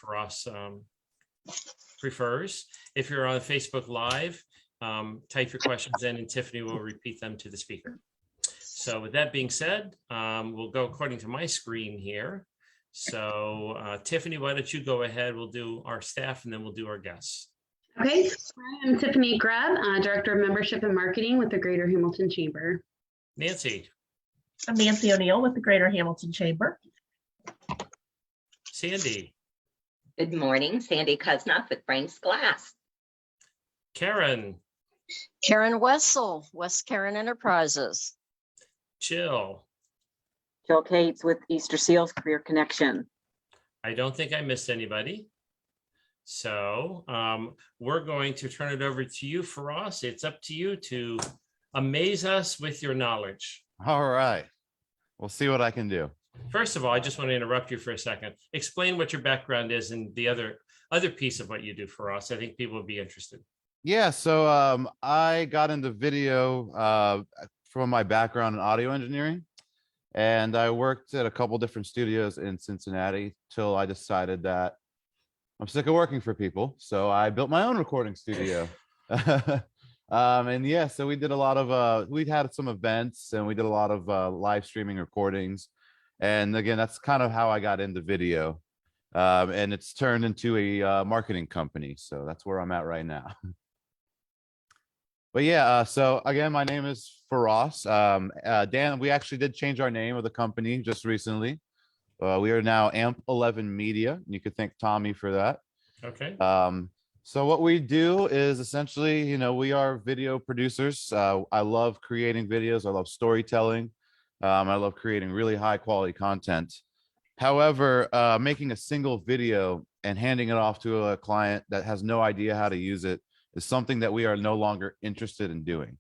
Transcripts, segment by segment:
Feross prefers. If you're on Facebook Live, type your questions in and Tiffany will repeat them to the speaker. So with that being said, we'll go according to my screen here. So Tiffany, why don't you go ahead? We'll do our staff and then we'll do our guests. Okay, I'm Tiffany Greb, Director of Membership and Marketing with the Greater Hamilton Chamber. Nancy. I'm Nancy O'Neill with the Greater Hamilton Chamber. Sandy. Good morning, Sandy Kusnoff with Frank's Glass. Karen. Karen Wessel, West Karen Enterprises. Jill. Jill Cates with Easter Seals Career Connection. I don't think I missed anybody. So we're going to turn it over to you, Feross. It's up to you to amaze us with your knowledge. All right. We'll see what I can do. First of all, I just want to interrupt you for a second. Explain what your background is and the other piece of what you do for us. I think people would be interested. Yeah, so I got into video from my background in audio engineering, and I worked at a couple different studios in Cincinnati till I decided that I'm sick of working for people. So I built my own recording studio. And yeah, so we did a lot of, we had some events and we did a lot of live streaming recordings. And again, that's kind of how I got into video. And it's turned into a marketing company. So that's where I'm at right now. But yeah, so again, my name is Feross. Dan, we actually did change our name of the company just recently. We are now AMP 11 Media. You could thank Tommy for that. Okay. So what we do is essentially, you know, we are video producers. I love creating videos. I love storytelling. I love creating really high quality content. However, making a single video and handing it off to a client that has no idea how to use it is something that we are no longer interested in doing.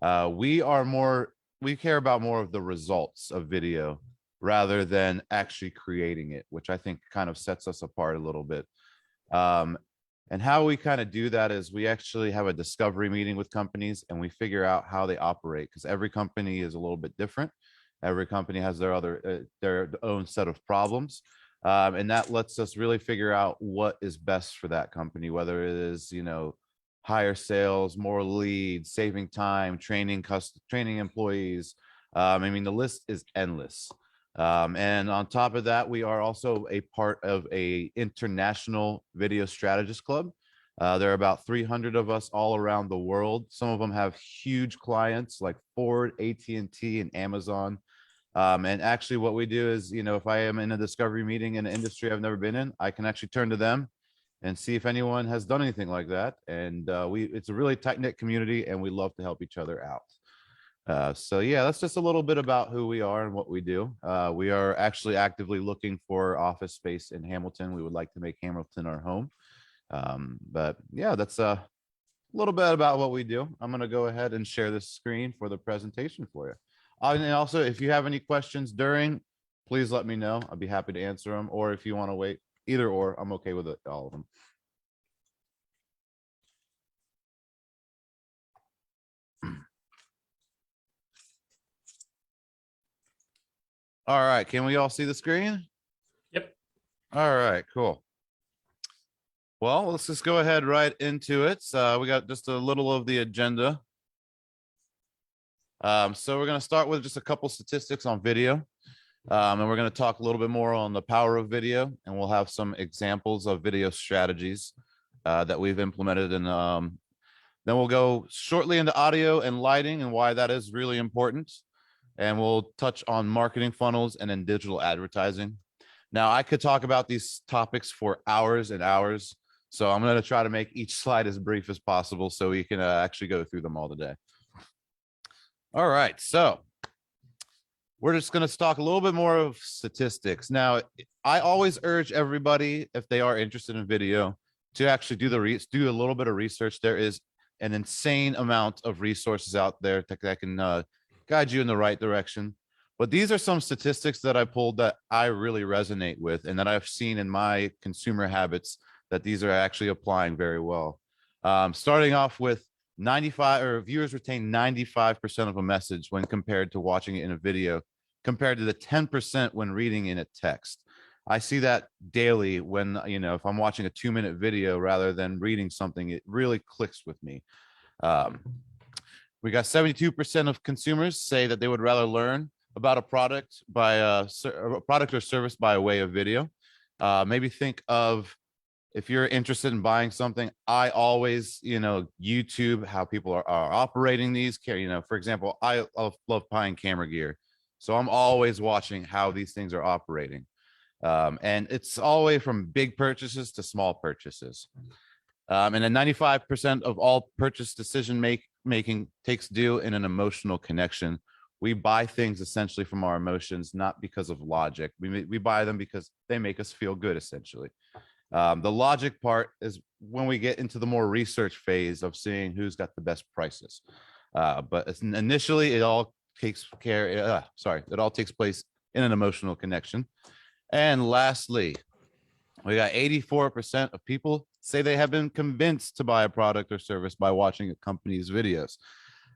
We care about more of the results of video rather than actually creating it, which I think kind of sets us apart a little bit. And how we kind of do that is we actually have a discovery meeting with companies and we figure out how they operate, because every company is a little bit different. Every company has their own set of problems. And that lets us really figure out what is best for that company, whether it is, you know, higher sales, more leads, saving time, training employees. I mean, the list is endless. And on top of that, we are also a part of a international video strategist club. There are about 300 of us all around the world. Some of them have huge clients like Ford, AT&T, and Amazon. And actually what we do is, you know, if I am in a discovery meeting in an industry I've never been in, I can actually turn to them and see if anyone has done anything like that. And it's a really tight-knit community and we love to help each other out. So yeah, that's just a little bit about who we are and what we do. We are actually actively looking for office space in Hamilton. We would like to make Hamilton our home. But yeah, that's a little bit about what we do. I'm going to go ahead and share this screen for the presentation for you. And also, if you have any questions during, please let me know. I'll be happy to answer them. Or if you want to wait, either or, I'm okay with it, all of them. All right, can we all see the screen? Yep. All right, cool. Well, let's just go ahead right into it. We got just a little of the agenda. So we're going to start with just a couple statistics on video. And we're going to talk a little bit more on the power of video, and we'll have some examples of video strategies that we've implemented. And then we'll go shortly into audio and lighting and why that is really important. And we'll touch on marketing funnels and then digital advertising. Now, I could talk about these topics for hours and hours, so I'm going to try to make each slide as brief as possible so we can actually go through them all today. All right, so we're just going to talk a little bit more of statistics. Now, I always urge everybody, if they are interested in video, to actually do a little bit of research. There is an insane amount of resources out there that can guide you in the right direction. But these are some statistics that I pulled that I really resonate with and that I've seen in my consumer habits that these are actually applying very well. Starting off with 95, or viewers retain 95% of a message when compared to watching it in a video, compared to the 10% when reading in a text. I see that daily when, if I'm watching a 2-minute video rather than reading something, it really clicks with me. We got 72% of consumers say that they would rather learn about a product a product or service by way of video. Maybe think of, if you're interested in buying something, I always, YouTube how people are operating these. For example, I love buying camera gear, so I'm always watching how these things are operating. And it's all the way from big purchases to small purchases. And then 95% of all purchase decision making takes due in an emotional connection. We buy things essentially from our emotions, not because of logic. We buy them because they make us feel good, essentially. The logic part is when we get into the more research phase of seeing who's got the best prices. But initially, it all takes place in an emotional connection. And lastly, we got 84% of people say they have been convinced to buy a product or service by watching a company's videos.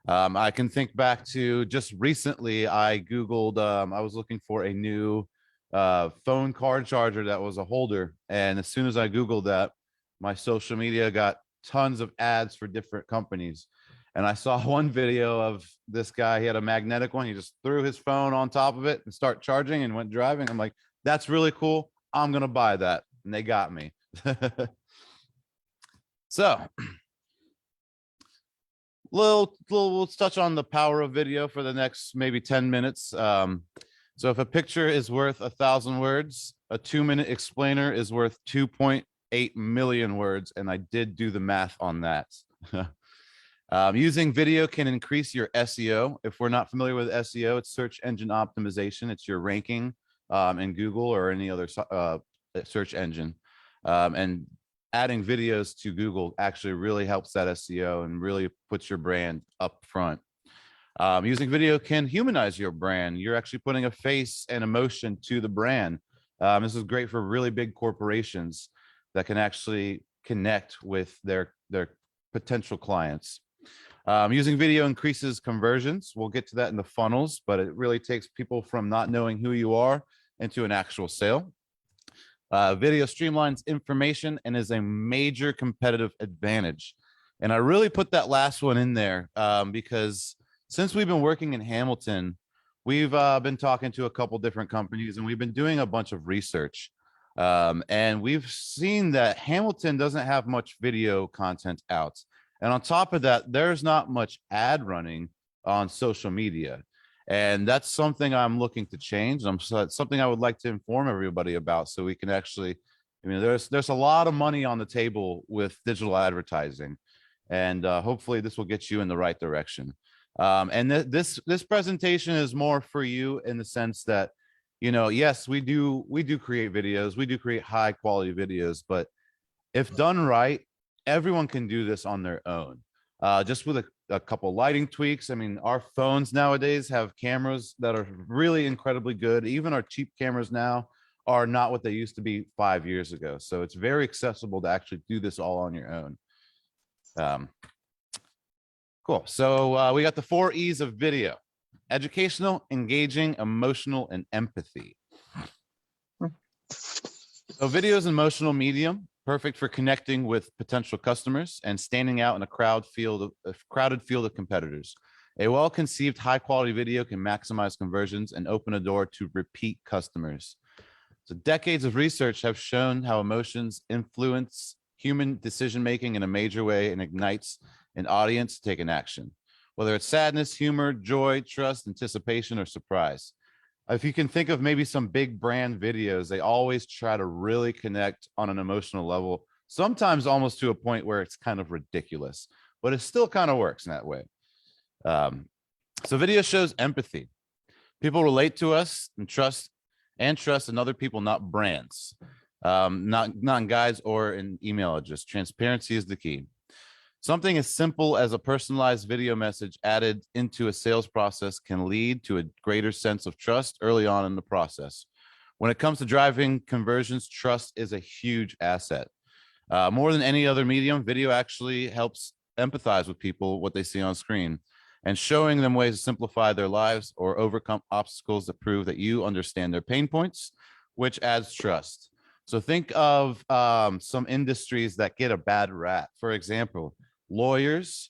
I can think back to just recently, I Googled, I was looking for a new phone card charger that was a holder. And as soon as I Googled that, my social media got tons of ads for different companies. And I saw one video of this guy, he had a magnetic one. He just threw his phone on top of it and start charging and went driving. I'm like, that's really cool. I'm going to buy that. And they got me. So let's touch on the power of video for the next maybe 10 minutes. So if a picture is worth 1,000 words, a 2-minute explainer is worth 2.8 million words. And I did do the math on that. Using video can increase your SEO. If we're not familiar with SEO, it's search engine optimization. It's your ranking in Google or any other search engine. And adding videos to Google actually really helps that SEO and really puts your brand up front. Using video can humanize your brand. You're actually putting a face and emotion to the brand. This is great for really big corporations that can actually connect with their potential clients. Using video increases conversions. We'll get to that in the funnels, but it really takes people from not knowing who you are into an actual sale. Video streamlines information and is a major competitive advantage. And I really put that last one in there because since we've been working in Hamilton, we've been talking to a couple different companies and we've been doing a bunch of research. And we've seen that Hamilton doesn't have much video content out. And on top of that, there's not much ad running on social media. And that's something I'm looking to change. It's something I would like to inform everybody about so we can actually, there's a lot of money on the table with digital advertising. And hopefully this will get you in the right direction. And this presentation is more for you in the sense that, yes, we do create videos. We do create high quality videos, but if done right, everyone can do this on their own. Just with a couple lighting tweaks. I mean, our phones nowadays have cameras that are really incredibly good. Even our cheap cameras now are not what they used to be 5 years ago. So it's very accessible to actually do this all on your own. Cool. So we got the 4 E's of video: educational, engaging, emotional, and empathy. So video is an emotional medium, perfect for connecting with potential customers and standing out in a crowded field of competitors. A well-conceived, high-quality video can maximize conversions and open a door to repeat customers. So decades of research have shown how emotions influence human decision-making in a major way and ignites an audience to take an action, whether it's sadness, humor, joy, trust, anticipation, or surprise. If you can think of maybe some big brand videos, they always try to really connect on an emotional level, sometimes almost to a point where it's kind of ridiculous, but it still kind of works in that way. So video shows empathy. People relate to us and trust in other people, not brands, not in guides or in email address. Transparency is the key. Something as simple as a personalized video message added into a sales process can lead to a greater sense of trust early on in the process. When it comes to driving conversions, trust is a huge asset. More than any other medium, video actually helps empathize with people, what they see on screen, and showing them ways to simplify their lives or overcome obstacles that prove that you understand their pain points which adds trust. So think of some industries that get a bad rap. For example, lawyers,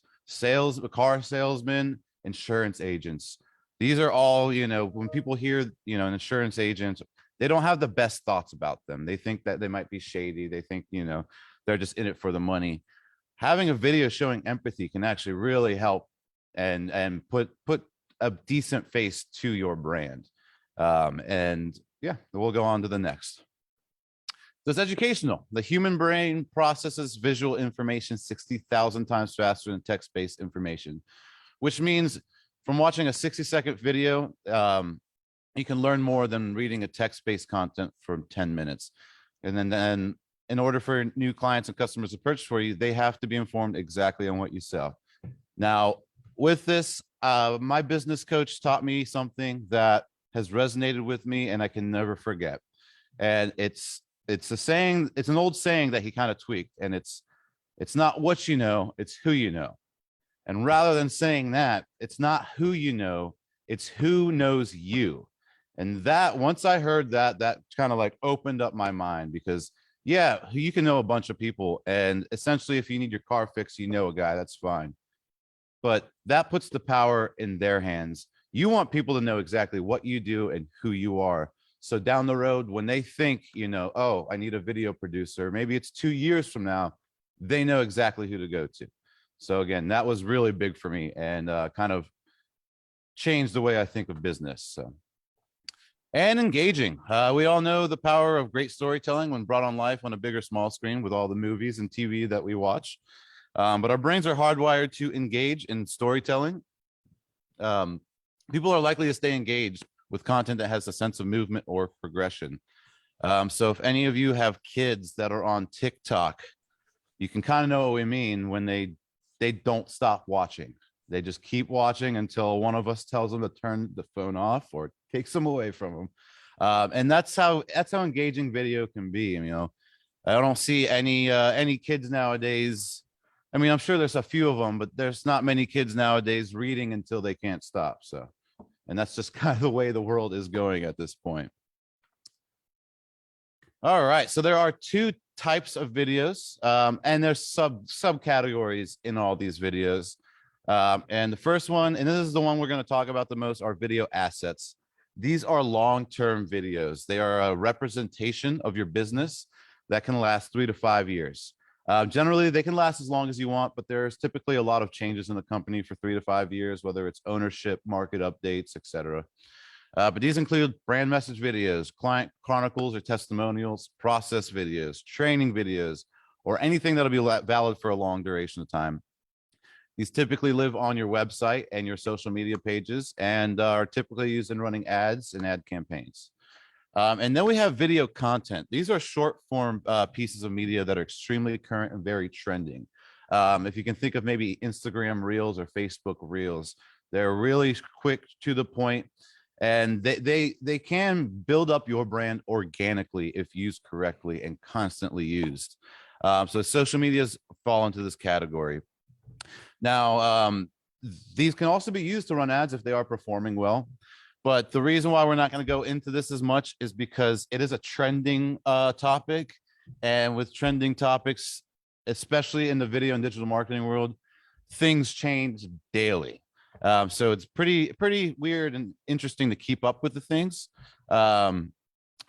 car salesmen, insurance agents. These are all, when people hear, an insurance agent, they don't have the best thoughts about them. They think that they might be shady. They think, they're just in it for the money. Having a video showing empathy can actually really help and put a decent face to your brand. And yeah, we'll go on to the next. So it's educational. The human brain processes visual information 60,000 times faster than text-based information, which means from watching a 60-second video, you can learn more than reading a text-based content for 10 minutes. And then in order for new clients and customers to purchase for you, they have to be informed exactly on what you sell. Now, with this, my business coach taught me something that has resonated with me and I can never forget. And it's a saying, it's an old saying that he kind of tweaked, and it's not what you know, it's who you know. And rather than saying that, it's not who you know, it's who knows you. And that, once I heard that, that kind of like opened up my mind, because yeah, you can know a bunch of people, and essentially if you need your car fixed, you know a guy, that's fine. But that puts the power in their hands. You want people to know exactly what you do and who you are. So down the road, when they think, oh, I need a video producer, maybe it's 2 years from now, they know exactly who to go to. So again, that was really big for me and kind of changed the way I think of business. So, and engaging. We all know the power of great storytelling when brought on life on a big or small screen with all the movies and TV that we watch. But our brains are hardwired to engage in storytelling. People are likely to stay engaged with content that has a sense of movement or progression. So if any of you have kids that are on TikTok, you can kind of know what we mean when they don't stop watching. They just keep watching until one of us tells them to turn the phone off or takes them away from them. And that's how engaging video can be. I don't see any kids nowadays. I mean, I'm sure there's a few of them, but there's not many kids nowadays reading until they can't stop. So, and that's just kind of the way the world is going at this point. All right, so there are two types of videos, and there's subcategories in all these videos. And the first one, and this is the one we're going to talk about the most, are video assets. These are long-term videos. They are a representation of your business that can last 3 to 5 years. Generally, they can last as long as you want, but there's typically a lot of changes in the company for 3 to 5 years, whether it's ownership, market updates, etc. But these include brand message videos, client chronicles or testimonials, process videos, training videos, or anything that'll be valid for a long duration of time. These typically live on your website and your social media pages and are typically used in running ads and ad campaigns. And then we have video content. These are short form pieces of media that are extremely current and very trending. If you can think of maybe Instagram Reels or Facebook Reels, they're really quick, to the point, and they can build up your brand organically if used correctly and constantly used. So social medias fall into this category. Now, these can also be used to run ads if they are performing well. But the reason why we're not going to go into this as much is because it is a trending topic. And with trending topics, especially in the video and digital marketing world, things change daily. So it's pretty weird and interesting to keep up with the things,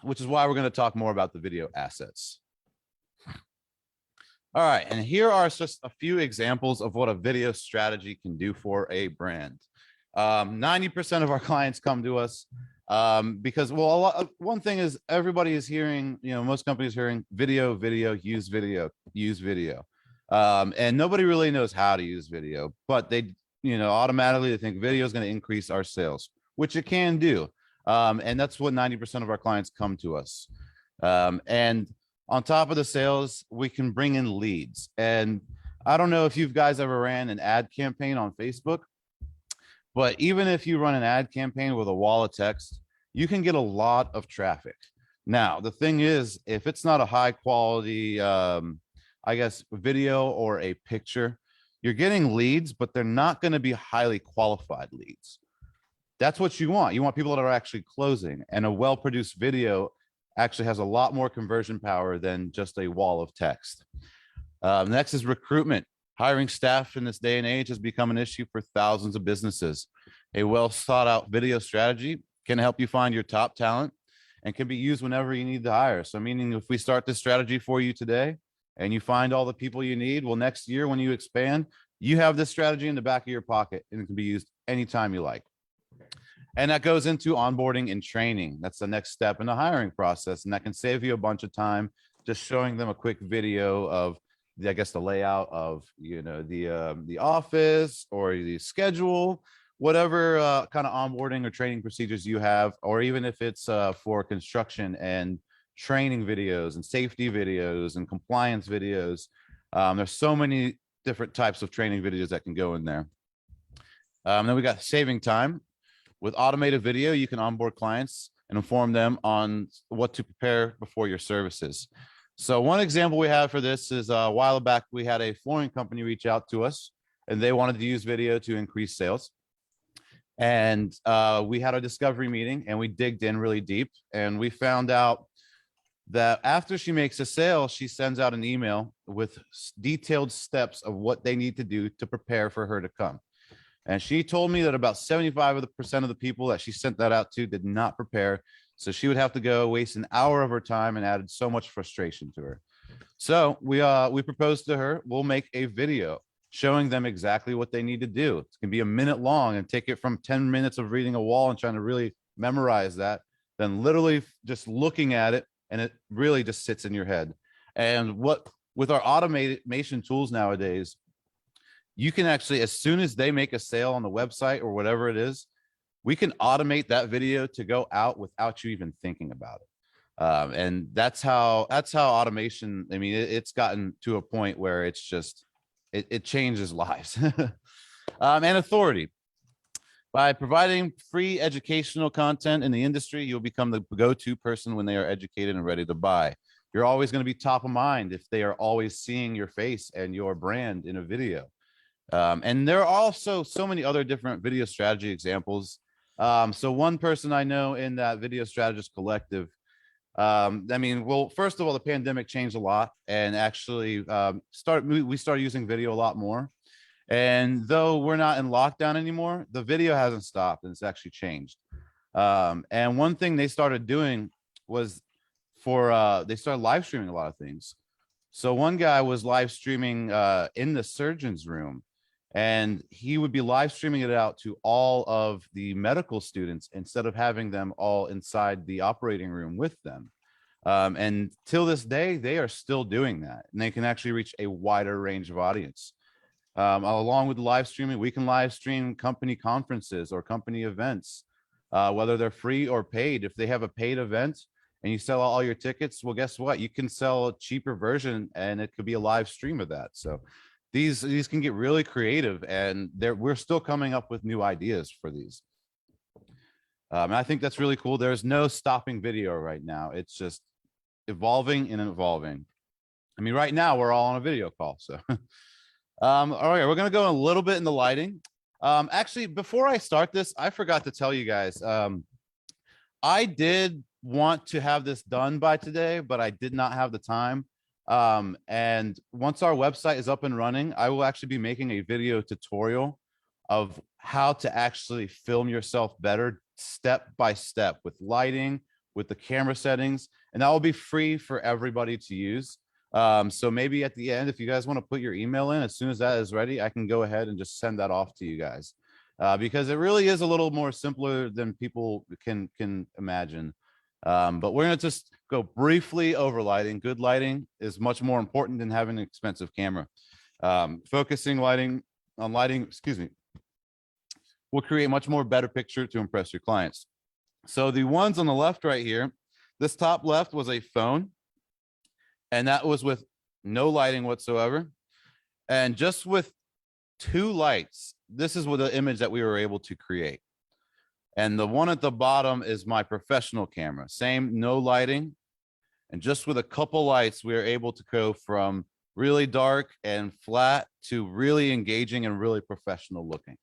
which is why we're going to talk more about the video assets. All right, and here are just a few examples of what a video strategy can do for a brand. 90% of our clients come to us because, well, one thing is everybody is hearing, most companies hearing video, use video. And nobody really knows how to use video, but they, automatically they think video is going to increase our sales, which it can do. And that's what 90% of our clients come to us. And on top of the sales, we can bring in leads. And I don't know if you guys ever ran an ad campaign on Facebook, but even if you run an ad campaign with a wall of text, you can get a lot of traffic. Now, the thing is, if it's not a high quality, video or a picture, you're getting leads, but they're not going to be highly qualified leads. That's what you want. You want people that are actually closing, and a well-produced video actually has a lot more conversion power than just a wall of text. Next is recruitment. Hiring staff in this day and age has become an issue for thousands of businesses. A well thought out video strategy can help you find your top talent and can be used whenever you need to hire. So meaning if we start this strategy for you today and you find all the people you need, well, next year when you expand, you have this strategy in the back of your pocket and it can be used anytime you like. And that goes into onboarding and training. That's the next step in the hiring process. And that can save you a bunch of time just showing them a quick video of I guess the layout of, you know, the office or the schedule, whatever kind of onboarding or training procedures you have, or even if it's for construction and training videos and safety videos and compliance videos. There's so many different types of training videos that can go in there. Then we got saving time. With automated video, you can onboard clients and inform them on what to prepare before your services. So one example we have for this is a while back, we had a flooring company reach out to us and they wanted to use video to increase sales. And we had a discovery meeting and we digged in really deep and we found out that after she makes a sale, she sends out an email with detailed steps of what they need to do to prepare for her to come. And she told me that about 75% of the people that she sent that out to did not prepare. So she would have to go waste an hour of her time and added so much frustration to her. So we proposed to her, we'll make a video showing them exactly what they need to do. It can be a minute long and take it from 10 minutes of reading a wall and trying to really memorize that, then literally just looking at it and it really just sits in your head. And with our automation tools nowadays, you can actually, as soon as they make a sale on the website or whatever it is, we can automate that video to go out without you even thinking about it. And that's how automation, I mean, it's gotten to a point where it's just, it changes lives. And authority. By providing free educational content in the industry, you'll become the go-to person when they are educated and ready to buy. You're always going to be top of mind if they are always seeing your face and your brand in a video. And there are also so many other different video strategy examples. So one person I know in that video strategist collective, I mean, well, first of all, the pandemic changed a lot and actually we started using video a lot more. And though we're not in lockdown anymore, the video hasn't stopped and it's actually changed. And one thing they started doing was they started live streaming a lot of things. So one guy was live streaming in the surgeon's room. And he would be live streaming it out to all of the medical students instead of having them all inside the operating room with them. And till this day, they are still doing that. And they can actually reach a wider range of audience. Along with the live streaming, we can live stream company conferences or company events, whether they're free or paid. If they have a paid event and you sell all your tickets, well, guess what? You can sell a cheaper version and it could be a live stream of that. So these can get really creative and we're still coming up with new ideas for these. And I think that's really cool. There's no stopping video right now. It's just evolving and evolving. I mean, right now we're all on a video call. So, all right, we're going to go a little bit in the lighting. Actually, before I start this, I forgot to tell you guys, I did want to have this done by today, but I did not have the time. And once our website is up and running, I will actually be making a video tutorial of how to actually film yourself better step by step with lighting, with the camera settings, and that will be free for everybody to use. So maybe at the end, if you guys want to put your email in, as soon as that is ready, I can go ahead and just send that off to you guys. Because it really is a little more simpler than people can imagine. But we're going to just go briefly over lighting. Good lighting is much more important than having an expensive camera. Focusing lighting on lighting, excuse me, will create much more better picture to impress your clients. So the ones on the left right here, this top left was a phone, and that was with no lighting whatsoever. And just with 2 lights, this is what the image that we were able to create. And the one at the bottom is my professional camera. Same, no lighting. And just with a couple lights, we are able to go from really dark and flat to really engaging and really professional looking.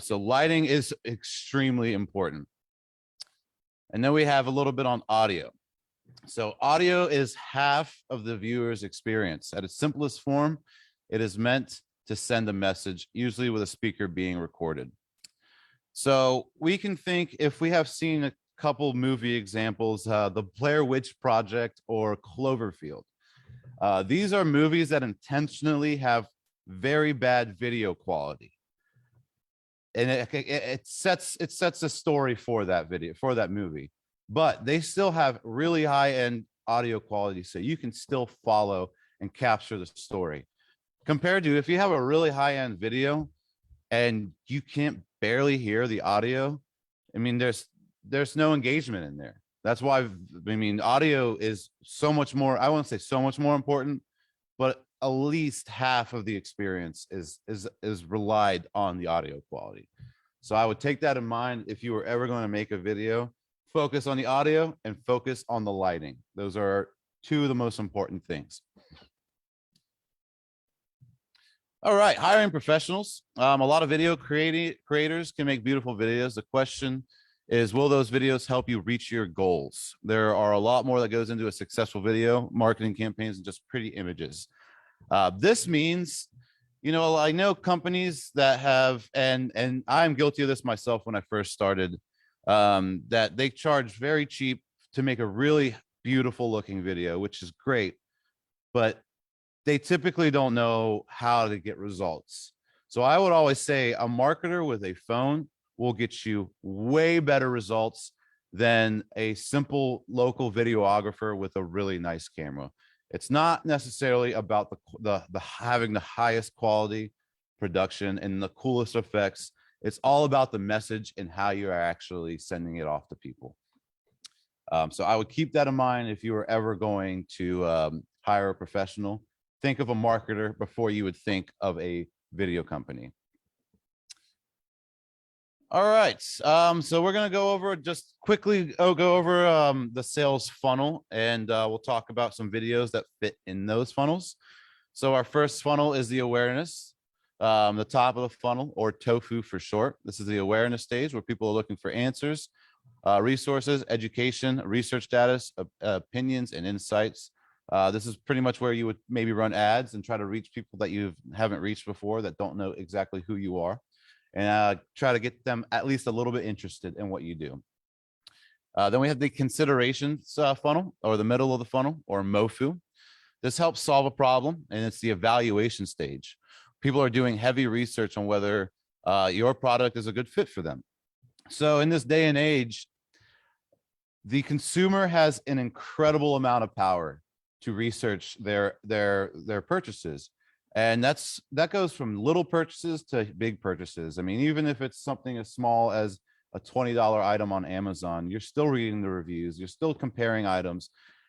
So lighting is extremely important. And then we have a little bit on audio. So audio is half of the viewer's experience. At its simplest form, it is meant to send a message, usually with a speaker being recorded. So we can think, if we have seen a couple movie examples, the Blair Witch Project or Cloverfield. These are movies that intentionally have very bad video quality. And it sets a story for that video, for that movie, but they still have really high-end audio quality, so you can still follow and capture the story. Compared to if you have a really high-end video and you can't barely hear the audio, I mean, there's no engagement in there. That's why, I mean, audio is so much more, I won't say so much more important, but at least half of the experience is relied on the audio quality. So I would take that in mind. If you were ever going to make a video, focus on the audio and focus on the lighting. Those are two of the most important things. All right, hiring professionals. A lot of video creators can make beautiful videos. The question is, will those videos help you reach your goals? There are a lot more that goes into a successful video marketing campaigns than just pretty images. This means, you know, I know companies that have, and I'm guilty of this myself when I first started, that they charge very cheap to make a really beautiful looking video, which is great, but they typically don't know how to get results. So I would always say a marketer with a phone will get you way better results than a simple local videographer with a really nice camera. It's not necessarily about the having the highest quality production and the coolest effects. It's all about the message and how you are actually sending it off to people. So I would keep that in mind if you were ever going to hire a professional. Think of a marketer before you would think of a video company. All right, so we're gonna go over just quickly, go over the sales funnel, and we'll talk about some videos that fit in those funnels. So our first funnel is the awareness, the top of the funnel, or TOFU for short. This is the awareness stage where people are looking for answers, resources, education, research status, opinions, and insights. This is pretty much where you would maybe run ads and try to reach people that you haven't reached before, that don't know exactly who you are, and try to get them at least a little bit interested in what you do. Then we have the considerations funnel, or the middle of the funnel, or MOFU. This helps solve a problem, and it's the evaluation stage. People are doing heavy research on whether your product is a good fit for them. So in this day and age, the consumer has an incredible amount of power to research their purchases. And that goes from little purchases to big purchases. I mean, even if it's something as small as a $20 item on Amazon, you're still reading the reviews, you're still comparing items.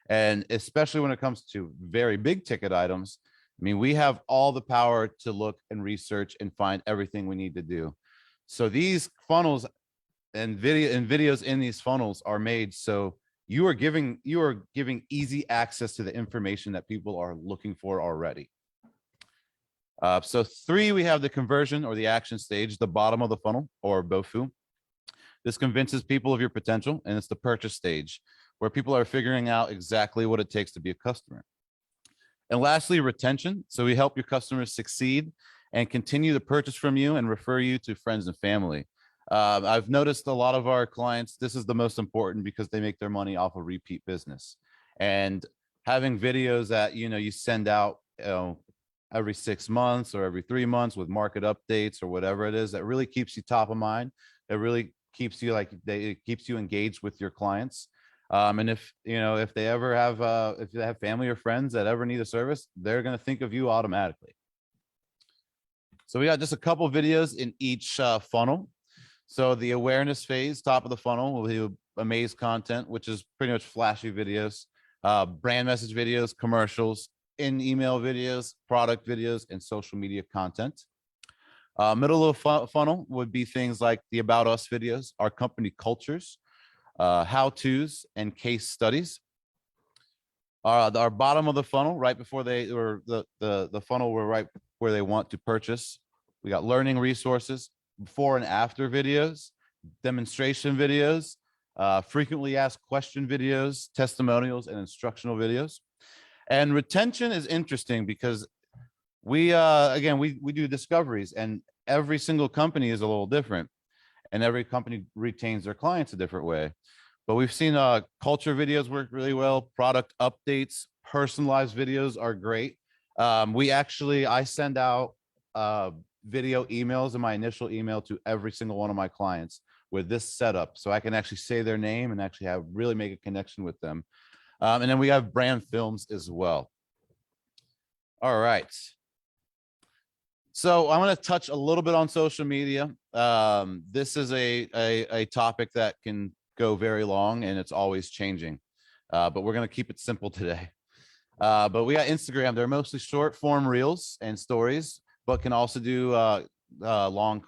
And especially when it comes to very big ticket items, I mean, we have all the power to look and research and find everything we need to do. So these funnels and videos in these funnels are made so you are giving easy access to the information that people are looking for already. So 3, we have the conversion or the action stage, the bottom of the funnel, or BOFU. This convinces people of your potential, and it's the purchase stage where people are figuring out exactly what it takes to be a customer. And lastly, retention. So we help your customers succeed and continue to purchase from you and refer you to friends and family. I've noticed a lot of our clients, this is the most important because they make their money off of repeat business. And having videos that, you know, you send out, every 6 months or every 3 months with market updates or whatever it is, that really keeps you top of mind. It really keeps you it keeps you engaged with your clients. And if they ever have, if they have family or friends that ever need a service, they're going to think of you automatically. So we got just a couple videos in each funnel. So the awareness phase, top of the funnel, will do amaze content, which is pretty much flashy videos, brand message videos, commercials, in email videos, product videos, and social media content. Middle of the funnel would be things like the About Us videos, our company cultures, how-tos, and case studies. Our bottom of the funnel, right before the funnel were right where they want to purchase, we got learning resources, before and after videos, demonstration videos, frequently asked question videos, testimonials, and instructional videos. And retention is interesting because we do discoveries, and every single company is a little different, and every company retains their clients a different way. But we've seen culture videos work really well. Product updates, personalized videos are great. I send out video emails in my initial email to every single one of my clients with this setup, so I can actually say their name and actually really make a connection with them. And then we have brand films as well. All right. So I'm going to touch a little bit on social media. This is a topic that can go very long, and it's always changing. But we're going to keep it simple today. But we got Instagram. They're mostly short form reels and stories, but can also do long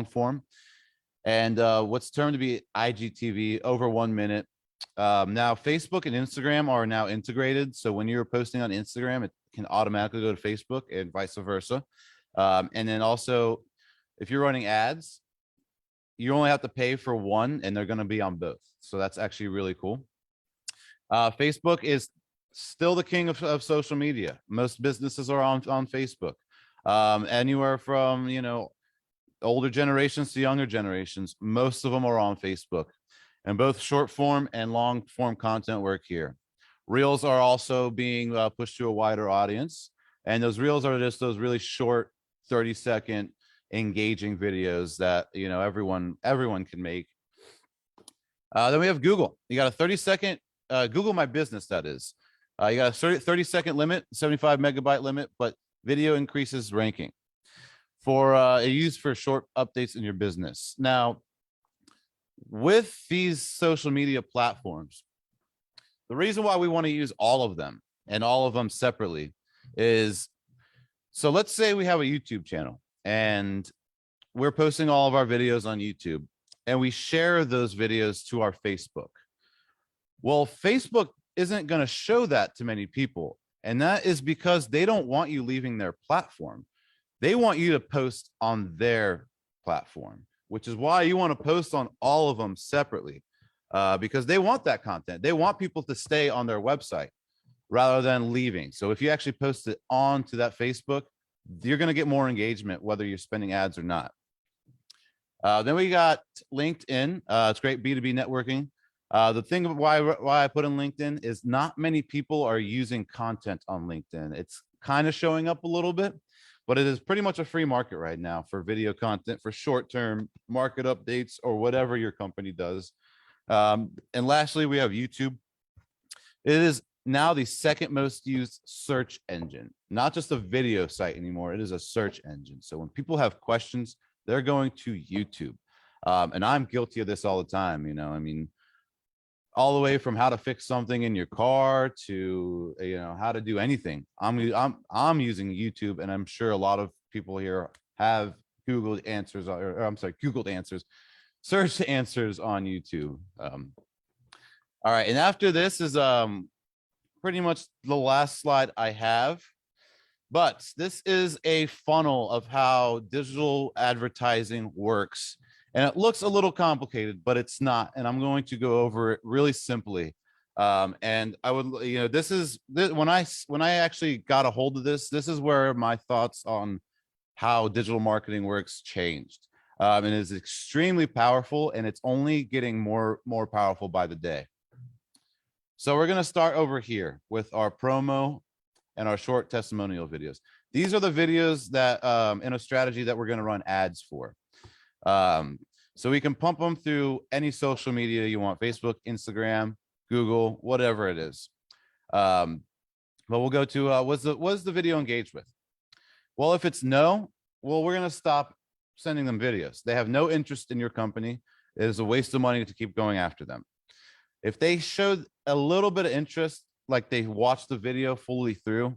form. And what's termed to be IGTV, over 1 minute. Now, Facebook and Instagram are now integrated. So when you're posting on Instagram, it can automatically go to Facebook and vice versa. And then also, if you're running ads, you only have to pay for one, and they're going to be on both. So that's actually really cool. Facebook is still the king of social media. Most businesses are on Facebook. Anywhere from, older generations to younger generations, most of them are on Facebook. And both short form and long form content work here. Reels are also being pushed to a wider audience. And those reels are just those really short 30-second engaging videos that, everyone can make. Then we have Google. You got a 30-second, Google My Business, that is. You got a 30-second limit, 75 megabyte limit, but video increases ranking for used for short updates in your business. Now, with these social media platforms, the reason why we want to use all of them and all of them separately is, so let's say we have a YouTube channel and we're posting all of our videos on YouTube, and we share those videos to our Facebook. Well, Facebook isn't going to show that to many people. And that is because they don't want you leaving their platform. They want you to post on their platform, which is why you want to post on all of them separately, because they want that content. They want people to stay on their website rather than leaving. So if you actually post it onto that Facebook, you're going to get more engagement, whether you're spending ads or not. Then we got LinkedIn. It's great B2B networking. The thing of why I put in LinkedIn is not many people are using content on LinkedIn. It's kind of showing up a little bit, but it is pretty much a free market right now for video content, for short-term market updates, or whatever your company does. And lastly, we have YouTube. It is now the second most used search engine, not just a video site anymore. It is a search engine. So when people have questions, they're going to YouTube. And I'm guilty of this all the time. All the way from how to fix something in your car to, how to do anything. I'm using YouTube, and I'm sure a lot of people here have Googled answers, Googled answers, search answers on YouTube. All right, and after this is pretty much the last slide I have. But this is a funnel of how digital advertising works. And it looks a little complicated, but it's not. And I'm going to go over it really simply. And I would, when I actually got a hold of this is where my thoughts on how digital marketing works changed. And it's extremely powerful, and it's only getting more powerful by the day. So we're going to start over here with our promo and our short testimonial videos. These are the videos that in a strategy that we're going to run ads for. So we can pump them through any social media you want: Facebook, Instagram, Google, whatever it is. But we'll go to was the video engaged with? Well, if it's no, well, we're going to stop sending them videos. They have no interest in your company. It is a waste of money to keep going after them. If they showed a little bit of interest, like they watched the video fully through,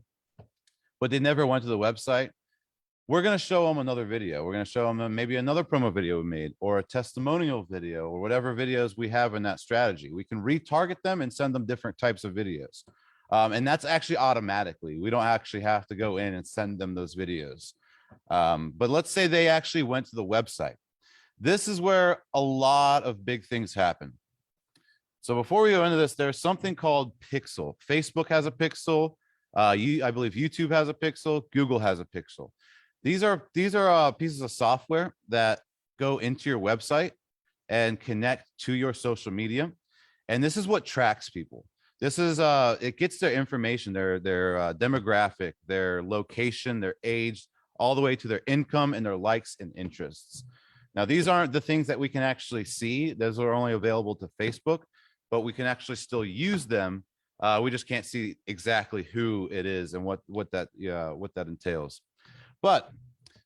but they never went to the website, we're going to show them another video. We're going to show them maybe another promo video we made, or a testimonial video, or whatever videos we have in that strategy. We can retarget them and send them different types of videos. And that's actually automatically. We don't actually have to go in and send them those videos. But let's say they actually went to the website. This is where a lot of big things happen. So before we go into this, there's something called Pixel. Facebook has a Pixel. I believe YouTube has a Pixel. Google has a Pixel. These are pieces of software that go into your website and connect to your social media. And this is what tracks people. This is it gets their information, their demographic, their location, their age, all the way to their income and their likes and interests. Now, these aren't the things that we can actually see. Those are only available to Facebook, but we can actually still use them. We just can't see exactly who it is and what that entails. But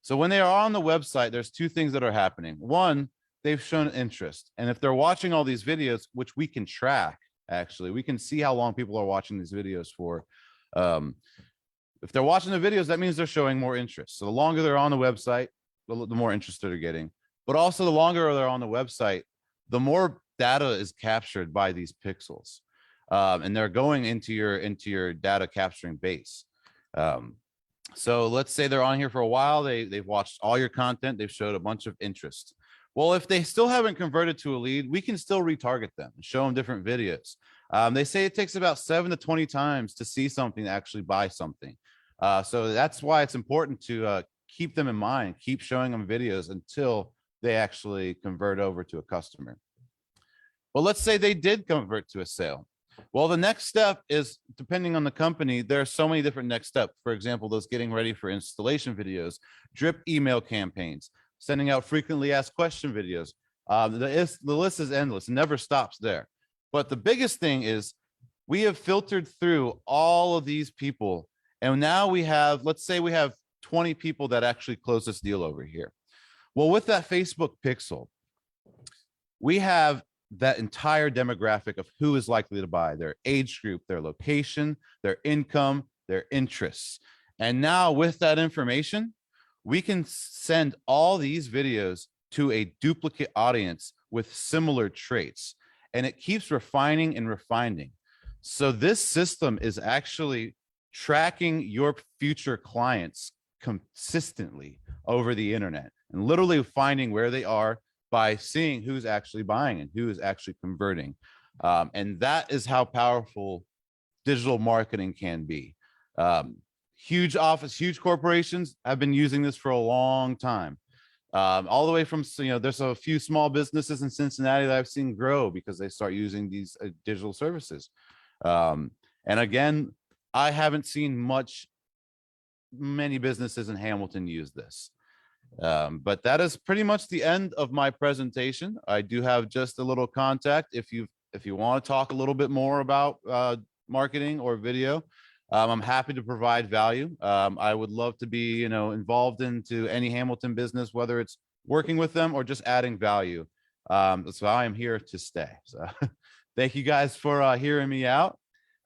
so when they are on the website, there's two things that are happening. One, they've shown interest. And if they're watching all these videos, which we can track, actually, we can see how long people are watching these videos for. If they're watching the videos, that means they're showing more interest. So the longer they're on the website, the more interest they're getting. But also the longer they're on the website, the more data is captured by these pixels. And they're going into your data capturing base. So let's say they're on here for a while. They've watched all your content. They've showed a bunch of interest. Well, if they still haven't converted to a lead, we can still retarget them and show them different videos. They say it takes about 7 to 20 times to see something to actually buy something. So that's why it's important to keep them in mind, keep showing them videos until they actually convert over to a customer. Well, let's say they did convert to a sale. Well, the next step is, depending on the company, there are so many different next steps. For example, those getting ready for installation videos, drip email campaigns, sending out frequently asked question videos. The list is endless and never stops there. But the biggest thing is we have filtered through all of these people. And now we have, let's say we have 20 people that actually close this deal over here. Well, with that Facebook pixel, we have that entire demographic of who is likely to buy, their age group, their location, their income, their interests. And now with that information, we can send all these videos to a duplicate audience with similar traits, and it keeps refining and refining. So this system is actually tracking your future clients consistently over the internet and literally finding where they are by seeing who's actually buying and who is actually converting. And that is how powerful digital marketing can be. Huge corporations have been using this for a long time. All the way from, there's a few small businesses in Cincinnati that I've seen grow because they start using these digital services. And again, I haven't seen many businesses in Hamilton use this. But that is pretty much the end of my presentation. I do have just a little contact if you want to talk a little bit more about marketing or video. I'm happy to provide value. I would love to be, involved into any Hamilton business, whether it's working with them or just adding value. So I am here to stay. So thank you guys for hearing me out.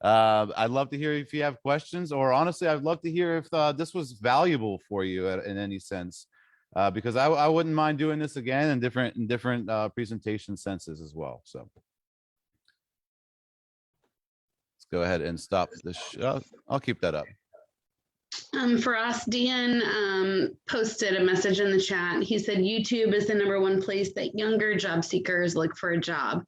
I'd love to hear if you have questions, or honestly, I'd love to hear if this was valuable for you in any sense, because I wouldn't mind doing this again in different presentation senses as well. So let's go ahead and stop the show. I'll keep that up. Feross, Dan posted a message in the chat. He said YouTube is the #1 place that younger job seekers look for a job.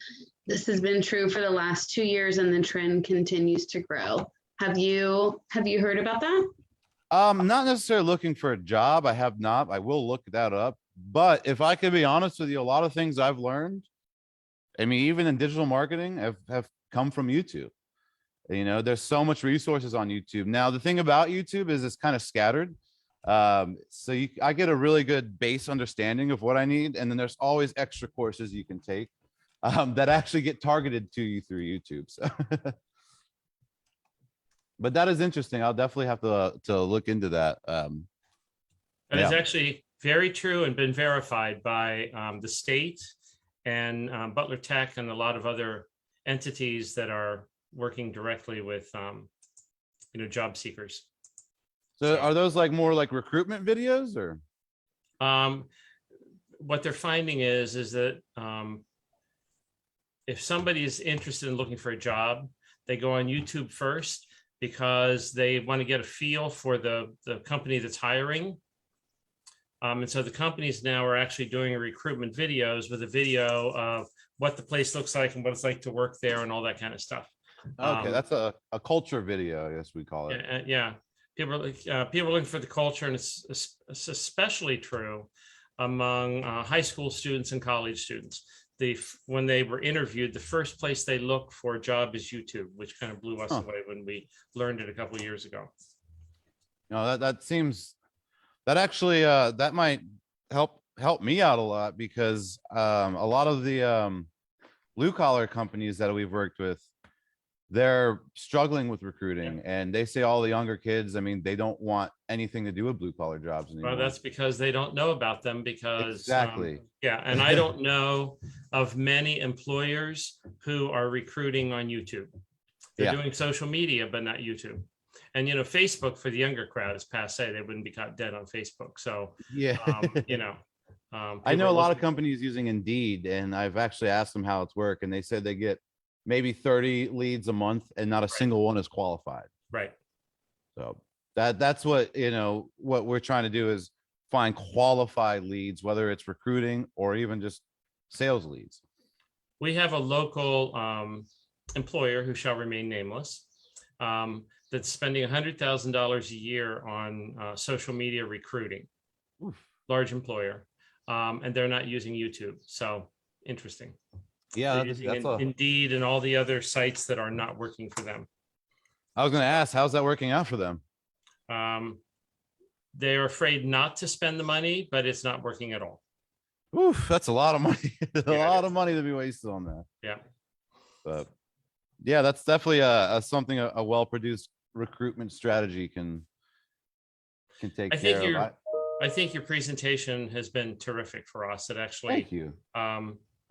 This has been true for the last 2 years, and the trend continues to grow. Have you heard about that? Not necessarily looking for a job. I have not. I will look that up. But if I could be honest with you, a lot of things I've learned, I mean, even in digital marketing, have come from YouTube. There's so much resources on YouTube. Now, the thing about YouTube is it's kind of scattered. So I get a really good base understanding of what I need. And then there's always extra courses you can take that actually get targeted to you through YouTube. So, but that is interesting. I'll definitely have to look into that. That is actually very true and been verified by the state and Butler Tech and a lot of other entities that are working directly with job seekers. So are those more like recruitment videos, or? What they're finding is that if somebody is interested in looking for a job, they go on YouTube first because they want to get a feel for the company that's hiring. And so the companies now are actually doing recruitment videos with a video of what the place looks like and what it's like to work there and all that kind of stuff. Okay, that's a culture video, I guess we call it. Yeah. People are looking for the culture, and it's especially true among high school students and college students. When they were interviewed, the first place they look for a job is YouTube, which kind of blew us away when we learned it a couple of years ago. No, that seems that actually that might help me out a lot, because a lot of the blue collar companies that we've worked with, they're struggling with recruiting, and they say all the younger kids, I mean, they don't want anything to do with blue collar jobs anymore. Well, that's because they don't know about them, because exactly. Yeah, and I don't know of many employers who are recruiting on YouTube. They're doing social media, but not YouTube. And Facebook for the younger crowd is passe. They wouldn't be caught dead on Facebook. So Yeah. I know a lot of companies using Indeed, and I've actually asked them how it's work, and they said they get maybe 30 leads a month and not a single one is qualified. Right. So that's what, what we're trying to do is find qualified leads, whether it's recruiting or even just sales leads. We have a local employer who shall remain nameless that's spending $100,000 a year on social media recruiting. Oof. Large employer, and they're not using YouTube. So interesting. Yeah, that's Indeed and all the other sites that are not working for them. I was going to ask, how's that working out for them? They're afraid not to spend the money, but it's not working at all. Oof, that's a lot of money. A lot of money to be wasted on that. Yeah. But yeah, that's definitely something a well-produced recruitment strategy can take care of. I think your presentation has been terrific for us. It actually, thank you.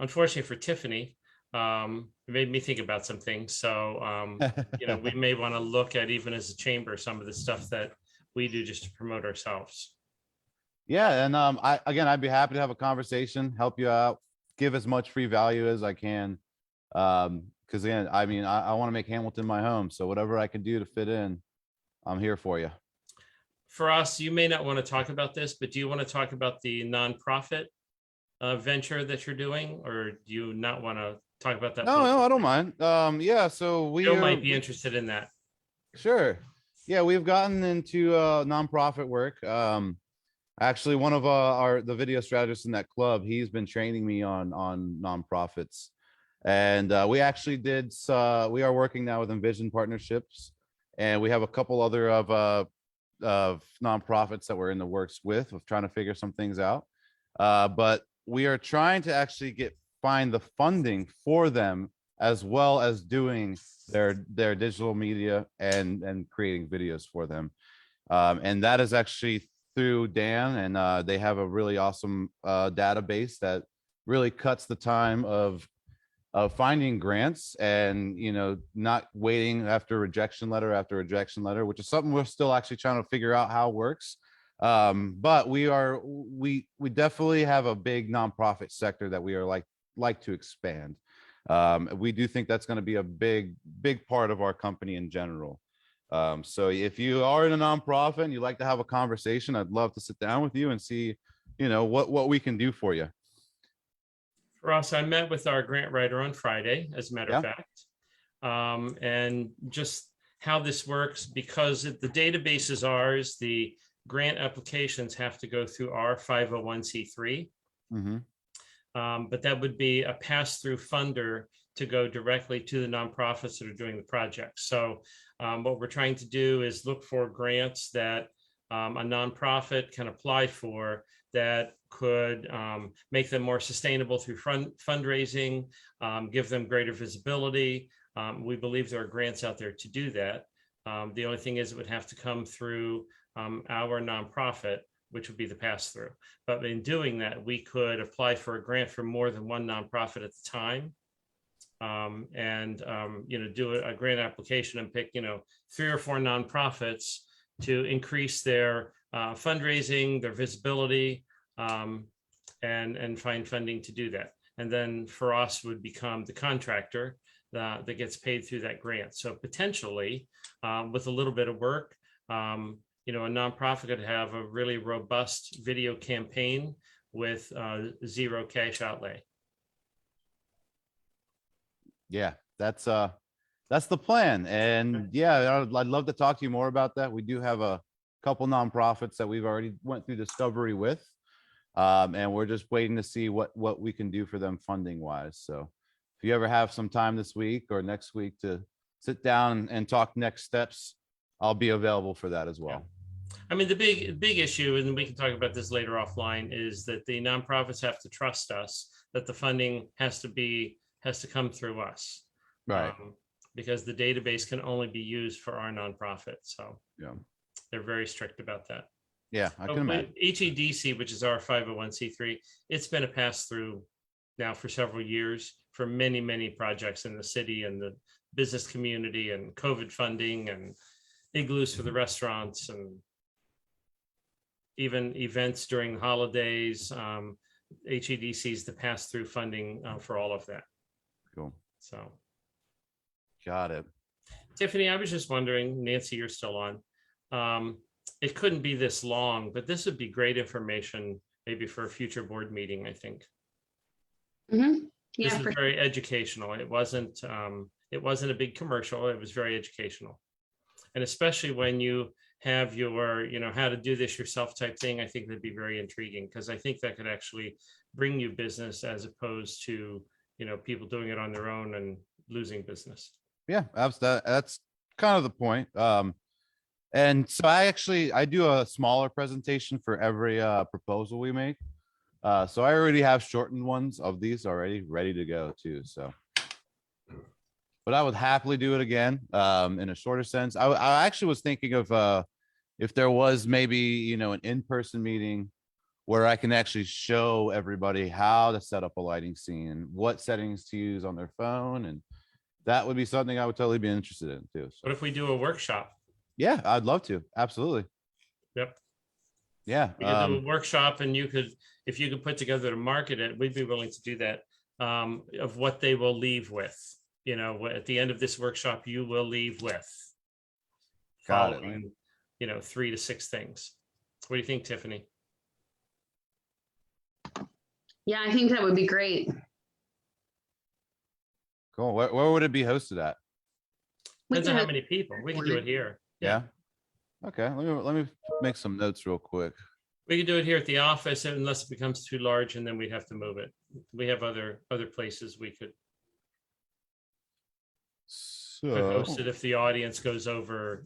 Unfortunately for Tiffany, it made me think about some things. So, we may want to look at, even as a chamber, some of the stuff that we do just to promote ourselves. Yeah. And I'd be happy to have a conversation, help you out, give as much free value as I can. Because again, I mean, I want to make Hamilton my home. So whatever I can do to fit in, I'm here for you. For us, you may not want to talk about this, but do you want to talk about the nonprofit venture that you're doing, or do you not want to talk about that? No, I don't mind. Yeah, so we might be interested in that. Sure. Yeah, we've gotten into nonprofit work. Actually, one of the video strategists in that club, he's been training me on nonprofits, and we actually did. We are working now with Envision Partnerships, and we have a couple other of nonprofits that we're in the works with trying to figure some things out. But we are trying to actually find the funding for them, as well as doing their digital media and creating videos for them. And that is actually through Dan, and they have a really awesome database that really cuts the time of finding grants, and not waiting after rejection letter, which is something we're still actually trying to figure out how it works. But we definitely have a big nonprofit sector that we are like to expand. We do think that's going to be a big part of our company in general. So if you are in a nonprofit and you'd like to have a conversation, I'd love to sit down with you and see, what we can do for you. For us, I met with our grant writer on Friday, as a matter of fact, and just how this works, because the database is ours, the grant applications have to go through our 501c3. Mm-hmm. But that would be a pass-through funder to go directly to the nonprofits that are doing the project. So what we're trying to do is look for grants that a nonprofit can apply for that could make them more sustainable through fundraising, give them greater visibility. We believe there are grants out there to do that. The only thing is it would have to come through our nonprofit, which would be the pass-through. But in doing that, we could apply for a grant for more than one nonprofit at the time. And do a grant application and pick 3 or 4 nonprofits to increase their fundraising, their visibility, and find funding to do that. And then Feross would become the contractor that gets paid through that grant. So potentially, with a little bit of work, a nonprofit could have a really robust video campaign with zero cash outlay. Yeah, that's the plan. And yeah, I'd love to talk to you more about that. We do have a couple nonprofits that we've already went through discovery with. And we're just waiting to see what we can do for them funding wise. So if you ever have some time this week or next week to sit down and talk next steps, I'll be available for that as well. I mean, the big issue, and we can talk about this later offline, is that the nonprofits have to trust us, that the funding has to come through us. Right. Because the database can only be used for our nonprofit. So Yeah. they're very strict about that. Yeah, I can imagine. HEDC, which is our 501c3, it's been a pass-through now for several years for many, many projects in the city and the business community and COVID funding and igloos for the restaurants and even events during the holidays. HEDC is the pass-through funding for all of that. Cool. So. Got it. Tiffany, I was just wondering, Nancy, you're still on. It couldn't be this long, but this would be great information maybe for a future board meeting, I think. Mm-hmm. Yeah, This is very educational. It wasn't a big commercial. It was very educational. And especially when you have your, how to do this yourself type thing, I think that'd be very intriguing, because I think that could actually bring you business as opposed to, people doing it on their own and losing business. Yeah, that's kind of the point. And so I do a smaller presentation for every proposal we make. So I already have shortened ones of these already ready to go too. So, but I would happily do it again in a shorter sense. I actually was thinking of if there was maybe, an in-person meeting where I can actually show everybody how to set up a lighting scene, what settings to use on their phone. And that would be something I would totally be interested in too. So. What if we do a workshop? Yeah, I'd love to. Absolutely. Yep. Yeah. We could do a workshop, and if you could put together to market it, we'd be willing to do that, of what they will leave with. At the end of this workshop, you will leave with. Got it. Following, 3 to 6 things. What do you think, Tiffany? Yeah, I think that would be great. Cool. Where would it be hosted at? Depends on how many people. We can do it here. Yeah. Okay. Let me make some notes real quick. We could do it here at the office unless it becomes too large, and then we'd have to move it. We have other places we could host it if the audience goes over,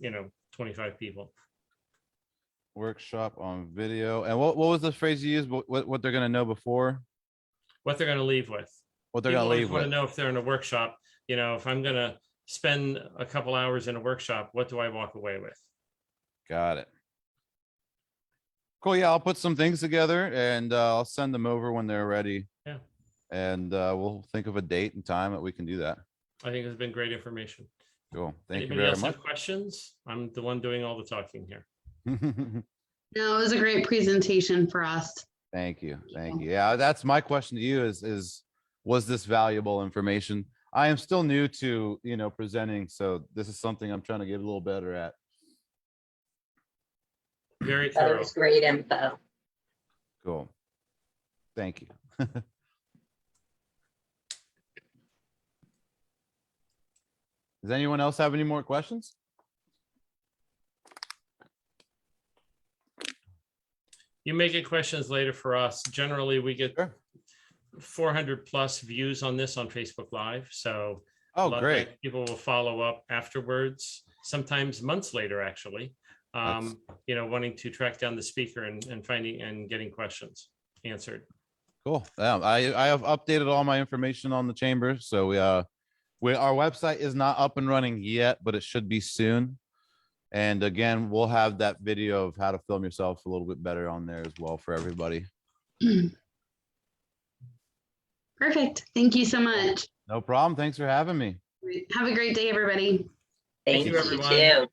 25 people. Workshop on video. And what was the phrase you used? What they're going to know before? What they're going to leave with. What they're going to leave want with. to know if they're in a workshop, if I'm going to spend a couple hours in a workshop, what do I walk away with? Got it. Cool. Yeah, I'll put some things together and I'll send them over when they're ready. Yeah. And we'll think of a date and time that we can do that. I think it's been great information. Cool. Thank Anybody you very else much. have questions? I'm the one doing all the talking here. No, it was a great presentation for us. Thank you. Thank you. Yeah, that's my question to you is was this valuable information? I am still new to, presenting. So this is something I'm trying to get a little better at. Very That thorough. was great info. Cool. Thank you. Does anyone else have any more questions? You may get questions later for us. Generally, we get Sure. 400 plus views on this on Facebook Live. So a Oh, lot of great. times people will follow up afterwards, sometimes months later, actually, wanting to track down the speaker and finding and getting questions answered. Cool. Yeah, I have updated all my information on the chamber. So our website is not up and running yet, but it should be soon. And again, we'll have that video of how to film yourself a little bit better on there as well for everybody. Perfect. Thank you so much. No problem. Thanks for having me. Have a great day, everybody. Thank you, you, everyone. too.